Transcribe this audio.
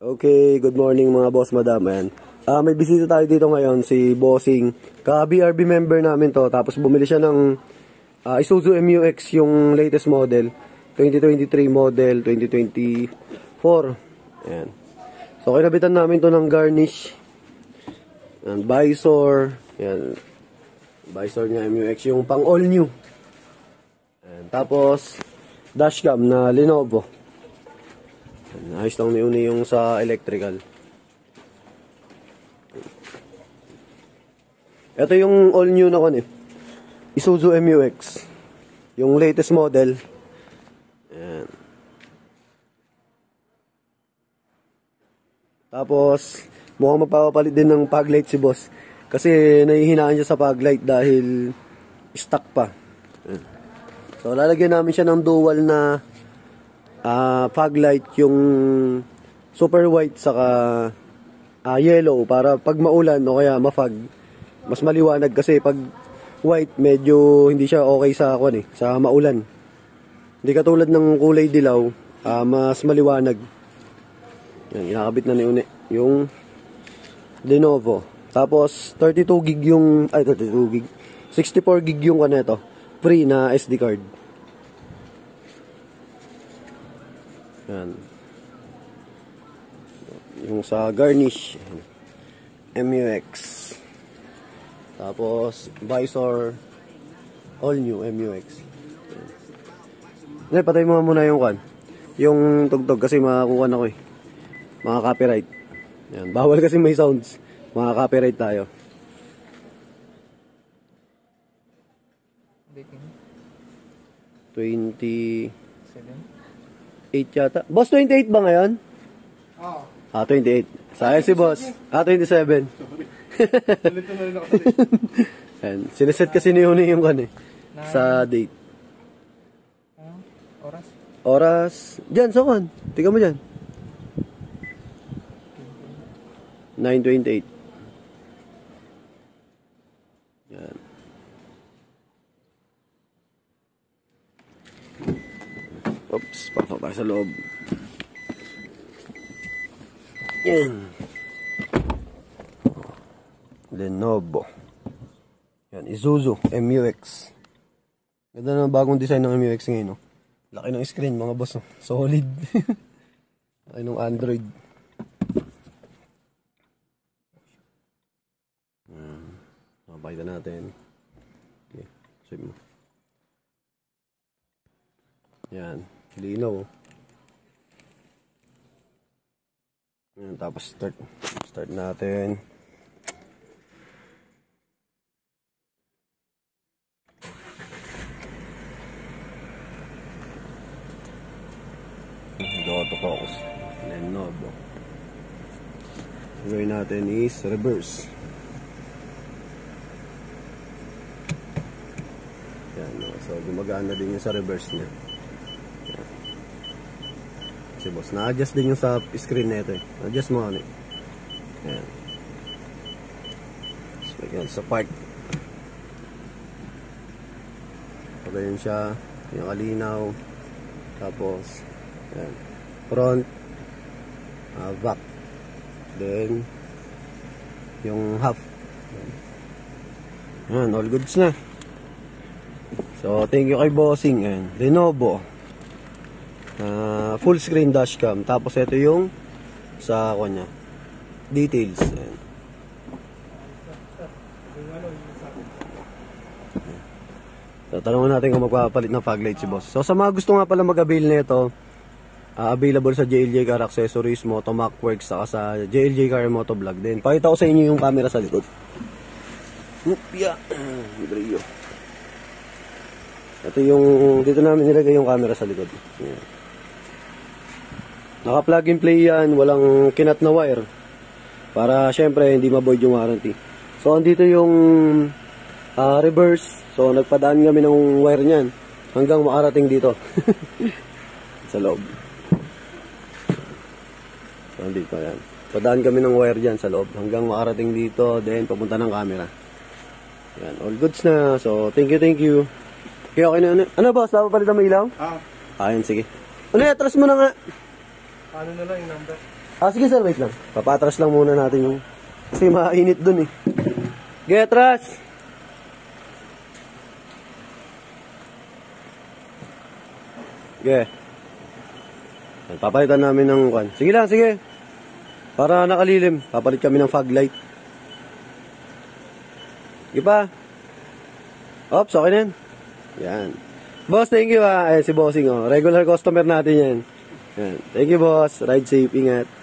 Okay, good morning mga boss, madam. May bisita tayo dito ngayon, si Bossing. Ka-BRB member namin to, tapos bumili siya ng Isuzu MU-X, yung latest model. 2023 model, 2024. Ayan. So, kinabitan namin to ng garnish. Ayan, visor. Ayan. Visor niya MU-X, yung pang all new. Ayan. Tapos, dashcam na Lenovo. Ayos lang ni yung sa electrical. Ito yung all new na kon Isuzu MU-X. Yung latest model. Ayan. Tapos, mukhang mapapalit din ng fog light si boss. Kasi nahihinaan siya sa fog light dahil stuck pa. Ayan. So, lalagyan namin siya ng dual na fog light, yung super white saka yellow, para pag maulan o kaya ma-fog, mas maliwanag. Kasi pag white medyo hindi siya okay sa sa maulan. Hindi katulad ng kulay dilaw, mas maliwanag. Yan, inakabit na ni Une yung Lenovo. Tapos 32 gig yung 32 gig. 64 gig yung kaneto. Free na SD card. Yan. Yung sa garnish MU-X. Tapos visor all new MU-X. Ngayon, patay mo muna yung tugtog kasi makakuha na ko mga copyright. Yan. Bawal kasi may sounds. Mga copyright tayo. Dating 8 yata. Boss, 28 ba ngayon? Oo. 28. Sayang si boss. 27. Sorry. Nalito na rin ako sa date. Sineset kasi ni Uni yung sa date. Oras? Oras. Diyan, sa kan. Tingnan mo dyan. 9:28. Yan. Oops, pasok tayo sa loob. Yan. Lenovo. Yan, Isuzu MU-X. Ganda na bagong design ng MU-X ngayon, no? Laki ng screen, mga boss, no? Solid. Laki ng Android. Pakita natin. Okay, save mo. Yan, linaw. Yan, tapos start natin. Autofocus Lenovo. Gawin natin is reverse. Yan, so gumagana din yung sa reverse niya. Si boss, na-adjust din yung sa screen nito Adjust mo Yan. So, yan, sa park. Pagayon siya. Yung kalinaw. Tapos, yan. Front. Back. Then, yung half. Yan, all goods na. So, thank you kay Bossing. Yan. Lenovo. Full screen dashcam. Tapos ito yung sa kanya details. Ayan. So, tanongin natin kung magpapalit ng fog light si boss. So sa mga gusto nga pala mag-avail nito, available sa JLJ Car Accessories, Motomac Works, saka sa JLJ Car Motovlog din. Pakita ko sa inyo yung camera sa likod. Upya. Brillo. Ito yung dito namin nilagay yung camera sa likod. Ayan. Naka plug and play yan, walang kinat na wire. Para syempre hindi ma-void yung warranty. So andito yung reverse. So nagpadaan kami ng wire niyan hanggang makarating dito. Sa loob. So andito yan. Padaan kami ng wire diyan sa loob hanggang makarating dito, then papunta ng camera. Yan, all goods na. So thank you. Okay na. Ano boss, dapat palitan mo ilaw? Ayun, sige. Atras mo na nga. Ano na lang yung number? Sige sir, wait lang. Papatras lang muna natin yung... Kasi mainit dun eh. Okay, atras! Okay. Papalitan namin ng kwan. Sige lang, sige. Para nakalilim. Papalit kami ng fog light. Sige pa. Ops, okay na yan. Yan. Boss, thank you ah. Si Bossing oh. Regular customer natin yan. Yan. Thank you boss. Ride safe. Ingat.